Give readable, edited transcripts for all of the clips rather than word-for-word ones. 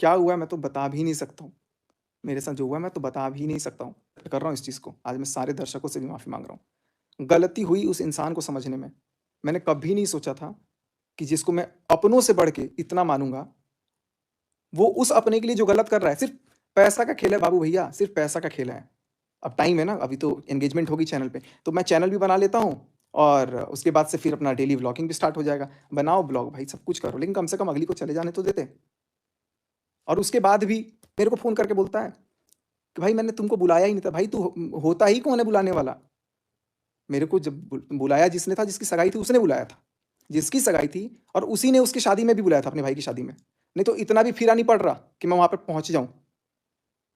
क्या हुआ है मैं तो बता भी नहीं सकता हूँ। मेरे साथ जो हुआ है मैं तो बता भी नहीं सकता हूँ। कर रहा हूँ इस चीज़ को। आज मैं सारे दर्शकों से भी माफ़ी माँग रहा हूँ। गलती हुई उस इंसान को समझने में। मैंने कभी नहीं सोचा था कि जिसको मैं अपनों से बढ़ के इतना मानूँगा, वो उस अपने के लिए जो गलत कर रहा है, सिर्फ़ पैसा का खेल है बाबू भैया, सिर्फ़ पैसा का खेल है। अब टाइम है ना, अभी तो एंगेजमेंट होगी चैनल पे, तो मैं चैनल भी बना लेता हूँ और उसके बाद से फिर अपना डेली व्लॉगिंग भी स्टार्ट हो जाएगा। बनाओ ब्लॉग भाई, सब कुछ करो, लेकिन कम से कम अगली को चले जाने तो देते। और उसके बाद भी मेरे को फ़ोन करके बोलता है कि भाई मैंने तुमको बुलाया ही नहीं था। भाई तू होता ही कौन है बुलाने वाला? मेरे को जब बुलाया जिसने था, जिसकी सगाई थी उसने बुलाया था। जिसकी सगाई थी और उसी ने उसकी शादी में भी बुलाया था, अपने भाई की शादी में। नहीं तो इतना भी फिरा नहीं पड़ रहा कि मैं वहाँ पे पहुँच जाऊँ।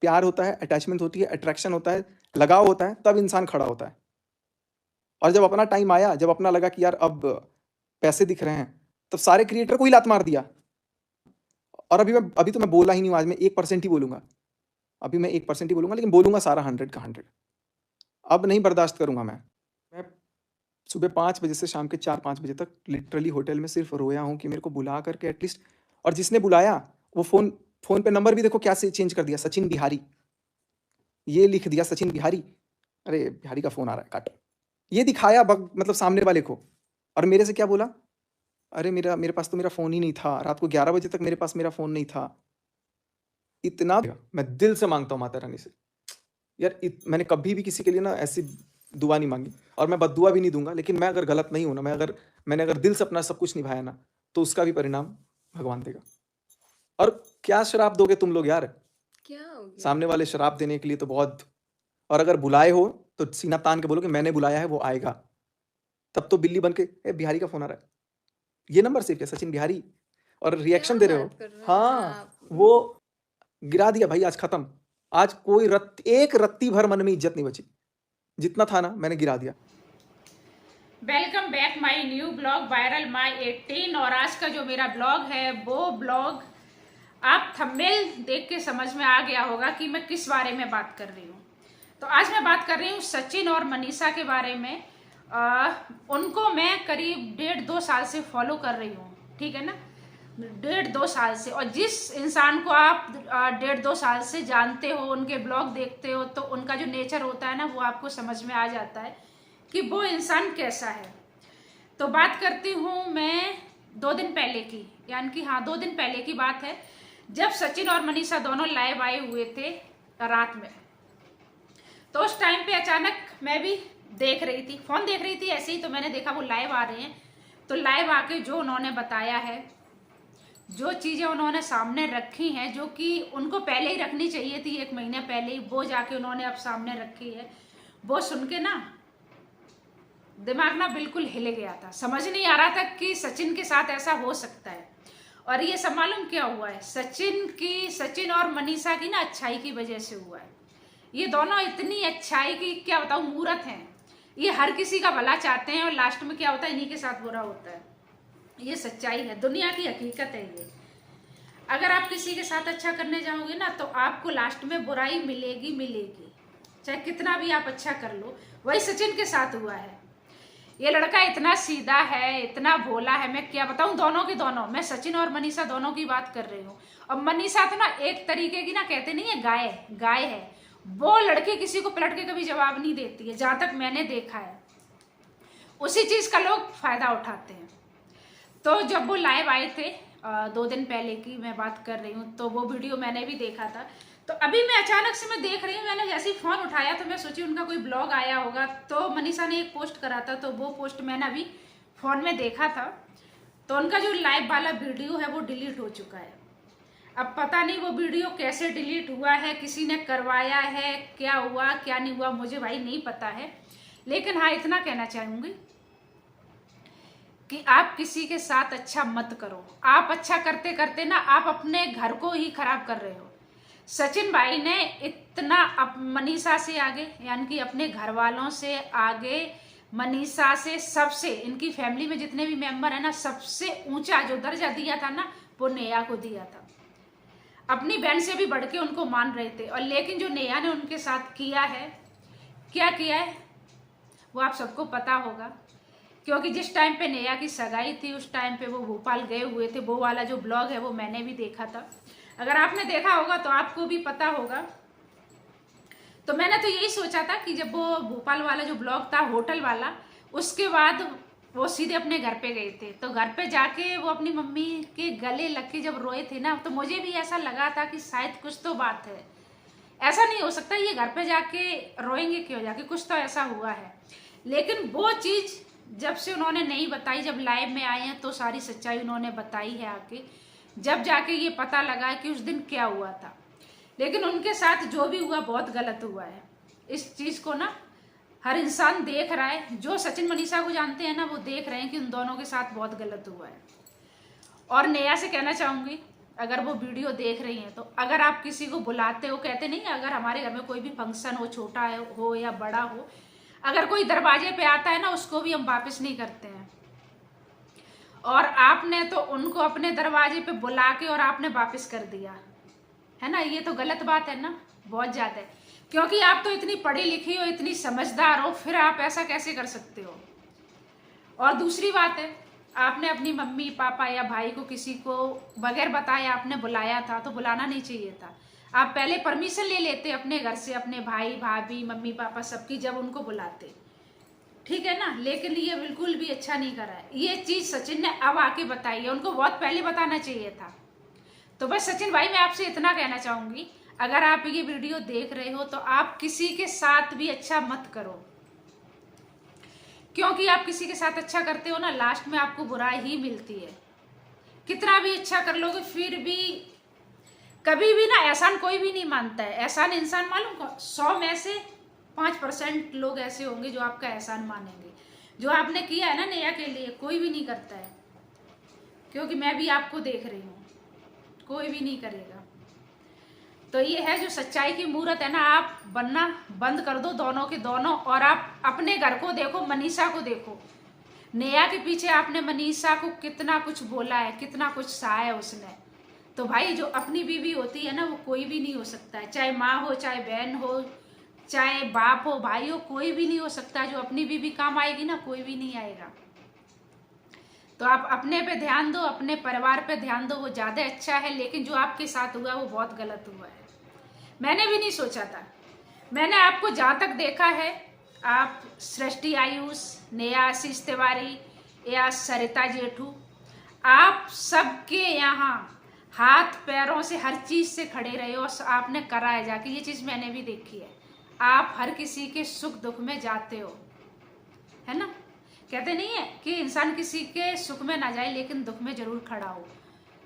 प्यार होता है, अटैचमेंट होती है, अट्रैक्शन होता है, लगाव होता है, तब इंसान खड़ा होता है। और जब अपना टाइम आया, जब अपना लगा कि यार अब पैसे दिख रहे हैं, तब सारे क्रिएटर को ही लात मार दिया। और अभी तो मैं बोला ही नहीं हूँ, आज मैं 1% ही बोलूँगा। अभी मैं 1% ही बोलूँगा, लेकिन बोलूँगा सारा 100 का 100। अब नहीं बर्दाश्त करूँगा मैं। मैं सुबह 5 बजे से शाम के 4-5 बजे तक लिटरली होटल में सिर्फ़ रोया हूँ कि मेरे को बुला कर के एटलीस्ट। और जिसने बुलाया, वो फ़ोन पे नंबर भी देखो क्या से चेंज कर दिया, सचिन बिहारी। ये लिख दिया सचिन बिहारी। अरे! बिहारी का फ़ोन आ रहा है, काट। ये दिखाया मतलब सामने वाले को। और मेरे से क्या बोला? अरे! मेरे पास तो मेरा फ़ोन ही नहीं था। रात को 11 बजे तक मेरे पास मेरा फ़ोन नहीं था। इतना मैं दिल से माँगता हूँ माता रानी से। यार मैंने कभी भी किसी के लिए ना ऐसी दुआ नहीं माँगी और मैं बद्दुआ भी नहीं दूँगा, लेकिन मैं अगर गलत नहीं हूँ ना, मैंने अगर दिल से अपना सब कुछ निभाया ना, तो उसका भी परिणाम भगवान देगा। और क्या श्राप दोगे तुम लोग यार? क्या हो गया? सामने वाले श्राप देने के लिए तो बहुत। और अगर बुलाए हो, तो सीना तान के बोलो कि मैंने बुलाया है, वो आएगा। तब तो बिल्ली बन के, "ए बिहारी का फ़ोन आ रहा है।" ये नंबर सेव किया सचिन बिहारी और क्या रिएक्शन दे रहे हो। बात कर रहे हैं हाँ, आप? वो गिरा दिया भाई, आज खत्म। आज कोई एक रत्ती भर मन में इज़्ज़त नहीं बची। जितना था ना मैंने गिरा दिया। Welcome back my new blog viral my 18। और आज का जो मेरा ब्लॉग है वो ब्लॉग आप थंबनेल देख के समझ में आ गया होगा कि मैं किस बारे में बात कर रही हूँ। तो आज मैं बात कर रही हूँ सचिन और मनीषा के बारे में। उनको मैं करीब 1.5-2 साल से फॉलो कर रही हूँ, ठीक है ना, 1.5-2 साल से। और जिस इंसान को आप 1.5-2 साल से जानते हो, उनके ब्लॉग देखते हो, तो उनका जो नेचर होता है ना, वो आपको समझ में आ जाता है कि वो इंसान कैसा है। तो बात करती हूँ मैं 2 दिन पहले की, यानी कि हाँ 2 दिन पहले की बात है, जब सचिन और मनीषा दोनों लाइव आए हुए थे रात में। तो उस टाइम पे अचानक मैं भी देख रही थी, फोन देख रही थी ऐसे ही, तो मैंने देखा वो लाइव आ रहे हैं। तो लाइव आके जो उन्होंने बताया है, जो चीज़ें उन्होंने सामने रखी हैं, जो कि उनको पहले ही रखनी चाहिए थी 1 महीने पहले ही, वो जाके उन्होंने अब सामने रखी है, वो सुन के ना दिमाग ना बिल्कुल हिले गया था। समझ नहीं आ रहा था कि सचिन के साथ ऐसा हो सकता है। और ये सब मालूम क्या हुआ है, सचिन और मनीषा की ना अच्छाई की वजह से हुआ है। ये दोनों इतनी अच्छाई की क्या बताऊं, मूर्त हैं। ये हर किसी का भला चाहते हैं और लास्ट में क्या होता है, इन्हीं के साथ बुरा होता है। ये सच्चाई है, दुनिया की हकीकत है ये। अगर आप किसी के साथ अच्छा करने जाओगे ना, तो आपको लास्ट में बुराई मिलेगी मिलेगी, चाहे कितना भी आप अच्छा कर लो। वही सचिन के साथ हुआ है। ये लड़का इतना सीधा है, इतना भोला है, मैं क्या बताऊं। दोनों की दोनों, मैं सचिन और मनीषा दोनों की बात कर रही हूँ। और मनीषा तो ना एक तरीके की ना, कहते नहीं है गाय, गाय है वो। लड़की किसी को पलट के कभी जवाब नहीं देती है, जहां तक मैंने देखा है। उसी चीज का लोग फायदा उठाते हैं। तो जब वो लाइव आए थे 2 दिन पहले की मैं बात कर रही हूँ, तो वो वीडियो मैंने भी देखा था। तो अभी मैं अचानक से मैं देख रही हूँ, मैंने जैसे ही फोन उठाया तो मैं सोची उनका कोई ब्लॉग आया होगा। तो मनीषा ने एक पोस्ट करा था, तो वो पोस्ट मैंने अभी फोन में देखा था। तो उनका जो लाइव वाला वीडियो है वो डिलीट हो चुका है। अब पता नहीं वो वीडियो कैसे डिलीट हुआ है, किसी ने करवाया है, क्या हुआ क्या नहीं हुआ, मुझे भाई नहीं पता है। लेकिन हाँ इतना कहना चाहूंगी कि आप किसी के साथ अच्छा मत करो। आप अच्छा करते करते ना आप अपने घर को ही खराब कर रहे हो। सचिन भाई ने इतना मनीषा से आगे, यानी कि अपने घर वालों से आगे, मनीषा से, सबसे, इनकी फैमिली में जितने भी मेंबर है ना, सबसे ऊंचा जो दर्जा दिया था ना, वो नेहा को दिया था। अपनी बहन से भी बढ़ के उनको मान रहे थे। और लेकिन जो नेहा ने उनके साथ किया है, क्या किया है, वो आप सबको पता होगा। क्योंकि जिस टाइम पे नेहा की सगाई थी, उस टाइम पे वो भोपाल गए हुए थे। वो वाला जो ब्लॉग है वो मैंने भी देखा था। अगर आपने देखा होगा तो आपको भी पता होगा। तो मैंने तो यही सोचा था कि जब वो भोपाल वाला जो ब्लॉग था होटल वाला, उसके बाद वो सीधे अपने घर पे गए थे, तो घर पे जाके वो अपनी मम्मी के गले लग के जब रोए थे ना, तो मुझे भी ऐसा लगा था कि शायद कुछ तो बात है, ऐसा नहीं हो सकता ये घर पे जाके रोएंगे क्यों, जाके कुछ तो ऐसा हुआ है। लेकिन वो चीज़ जब से उन्होंने नहीं बताई, जब लाइव में आए हैं तो सारी सच्चाई उन्होंने बताई है आके, जब जाके ये पता लगा कि उस दिन क्या हुआ था। लेकिन उनके साथ जो भी हुआ बहुत गलत हुआ है। इस चीज़ को ना हर इंसान देख रहा है, जो सचिन मनीषा को जानते हैं ना वो देख रहे हैं कि उन दोनों के साथ बहुत गलत हुआ है। और नेहा से कहना चाहूँगी, अगर वो वीडियो देख रही हैं तो अगर आप किसी को बुलाते हो, कहते नहीं अगर हमारे घर में कोई भी फंक्शन हो, छोटा हो या बड़ा हो, अगर कोई दरवाजे पे आता है ना उसको भी हम वापस नहीं करते हैं, और आपने तो उनको अपने दरवाजे पे बुला के और आपने वापस कर दिया है ना, ये तो गलत बात है ना, बहुत ज़्यादा। क्योंकि आप तो इतनी पढ़ी लिखी हो, इतनी समझदार हो, फिर आप ऐसा कैसे कर सकते हो। और दूसरी बात है, आपने अपनी मम्मी पापा या भाई को किसी को बगैर बताए आपने बुलाया था, तो बुलाना नहीं चाहिए था। आप पहले परमिशन ले लेते अपने घर से, अपने भाई भाभी मम्मी पापा सबकी, जब उनको बुलाते, ठीक है ना। लेकिन ये बिल्कुल भी अच्छा नहीं करा है। ये चीज़ सचिन ने अब आके बताई है, उनको बहुत पहले बताना चाहिए था। तो बस सचिन भाई मैं आपसे इतना कहना चाहूँगी, अगर आप ये वीडियो देख रहे हो तो आप किसी के साथ भी अच्छा मत करो, क्योंकि आप किसी के साथ अच्छा करते हो ना, लास्ट में आपको बुराई ही मिलती है। कितना भी अच्छा कर लोगे फिर भी कभी भी ना एहसान कोई भी नहीं मानता है। एहसान इंसान मालूम 100 में से 5% लोग ऐसे होंगे जो आपका एहसान मानेंगे। जो आपने किया है ना नेहा के लिए, कोई भी नहीं करता है, क्योंकि मैं भी आपको देख रही हूँ, कोई भी नहीं करेगा। तो ये है जो सच्चाई की मूरत है ना, आप बनना बंद कर दो दोनों के दोनों, और आप अपने घर को देखो, मनीषा को देखो। नेहा के पीछे आपने मनीषा को कितना कुछ बोला है, कितना कुछ सहा है उसने। तो भाई जो अपनी बीवी होती है ना, वो कोई भी नहीं हो सकता है, चाहे माँ हो, चाहे बहन हो, चाहे बाप हो, भाई हो, कोई भी नहीं हो सकता। जो अपनी बीवी काम आएगी ना, कोई भी नहीं आएगा। तो आप अपने पे ध्यान दो, अपने परिवार पे ध्यान दो, वो ज़्यादा अच्छा है। लेकिन जो आपके साथ हुआ वो बहुत गलत हुआ है। मैंने भी नहीं सोचा था। मैंने आपको जहाँ तक देखा है, आप सृष्टि आयुष, नेहा आशीष तिवारी या सरिता जेठू, आप सबके यहाँ हाथ पैरों से हर चीज़ से खड़े रहे हो, आपने करा है जाके। ये चीज़ मैंने भी देखी है। आप हर किसी के सुख दुख में जाते हो, है ना। कहते नहीं है कि इंसान किसी के सुख में ना जाए, लेकिन दुख में जरूर खड़ा हो।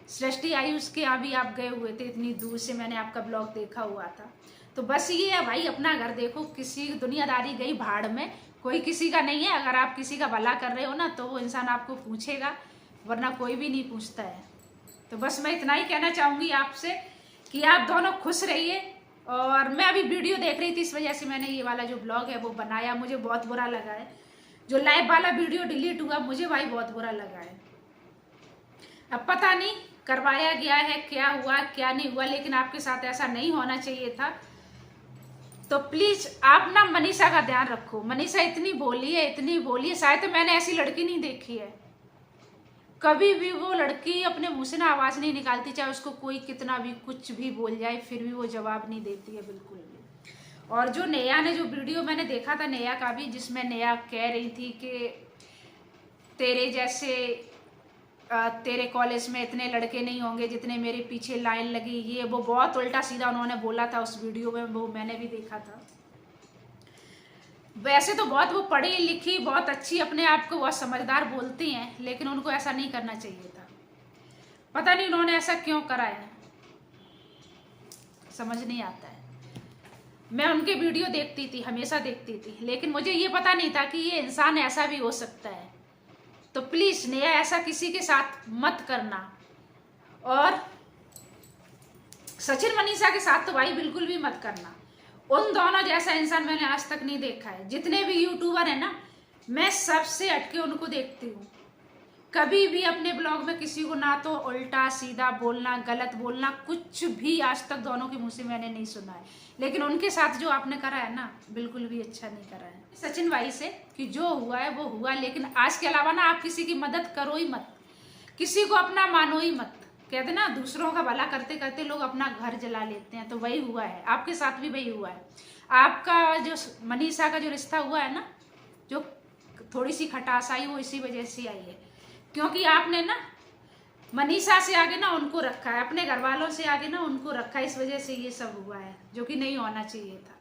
सृष्टि आयुष के यहाँ भी आप गए हुए थे, इतनी दूर से मैंने आपका ब्लॉग देखा हुआ था। तो बस ये है भाई, अपना घर देखो। किसी दुनियादारी गई भाड़ में, कोई किसी का नहीं है। अगर आप किसी का भला कर रहे हो ना, तो वो इंसान आपको पूछेगा, वरना कोई भी नहीं पूछता है। तो बस मैं इतना ही कहना चाहूँगी आपसे कि आप दोनों खुश रहिए। और मैं अभी वीडियो देख रही थी, इस वजह से मैंने ये वाला जो ब्लॉग है वो बनाया। मुझे बहुत बुरा लगा है जो लाइव वाला वीडियो डिलीट हुआ, मुझे भाई बहुत बुरा लगा है। अब पता नहीं करवाया गया है, क्या हुआ क्या नहीं हुआ, लेकिन आपके साथ ऐसा नहीं होना चाहिए था। तो प्लीज आप ना मनीषा का ध्यान रखो। मनीषा इतनी भोली है, इतनी भोली है, शायद मैंने ऐसी लड़की नहीं देखी है। कभी भी वो लड़की अपने मुंह से ना आवाज नहीं निकालती, चाहे उसको कोई कितना भी कुछ भी बोल जाए, फिर भी वो जवाब नहीं देती है बिल्कुल भी। और जो नेहा ने जो वीडियो मैंने देखा था नेहा का भी, जिसमें नेहा कह रही थी कि तेरे जैसे तेरे कॉलेज में इतने लड़के नहीं होंगे जितने मेरे पीछे लाइन लगी, ये वो बहुत उल्टा सीधा उन्होंने बोला था उस वीडियो में, वो मैंने भी देखा था। वैसे तो बहुत वो पढ़ी लिखी, बहुत अच्छी, अपने आप को बहुत समझदार बोलती हैं, लेकिन उनको ऐसा नहीं करना चाहिए था। पता नहीं उन्होंने ऐसा क्यों करा है, समझ नहीं आता है। मैं उनके वीडियो देखती थी, हमेशा देखती थी, लेकिन मुझे ये पता नहीं था कि ये इंसान ऐसा भी हो सकता है। तो प्लीज नेहा ऐसा किसी के साथ मत करना। और सचिन मनीषा के साथ तो भाई बिल्कुल भी मत करना। उन दोनों जैसा इंसान मैंने आज तक नहीं देखा है। जितने भी यूट्यूबर है ना, मैं सबसे हटके उनको देखती हूँ। कभी भी अपने ब्लॉग में किसी को ना तो उल्टा सीधा बोलना, गलत बोलना, कुछ भी आज तक दोनों के मुंह से मैंने नहीं सुना है। लेकिन उनके साथ जो आपने करा है ना, बिल्कुल भी अच्छा नहीं करा है। सचिन भाई से कि जो हुआ है वो हुआ, लेकिन आज के अलावा ना आप किसी की मदद करो ही मत, किसी को अपना मानो ही मत, कहते ना दूसरों का भला करते करते लोग अपना घर जला लेते हैं, तो वही हुआ है, आपके साथ भी वही हुआ है। आपका जो मनीषा का जो रिश्ता हुआ है ना, जो थोड़ी सी खटास आई वो इसी वजह से आई है, क्योंकि आपने ना मनीषा से आगे ना उनको रखा है, अपने घर वालों से आगे ना उनको रखा है, इस वजह से ये सब हुआ है, जो कि नहीं होना चाहिए था।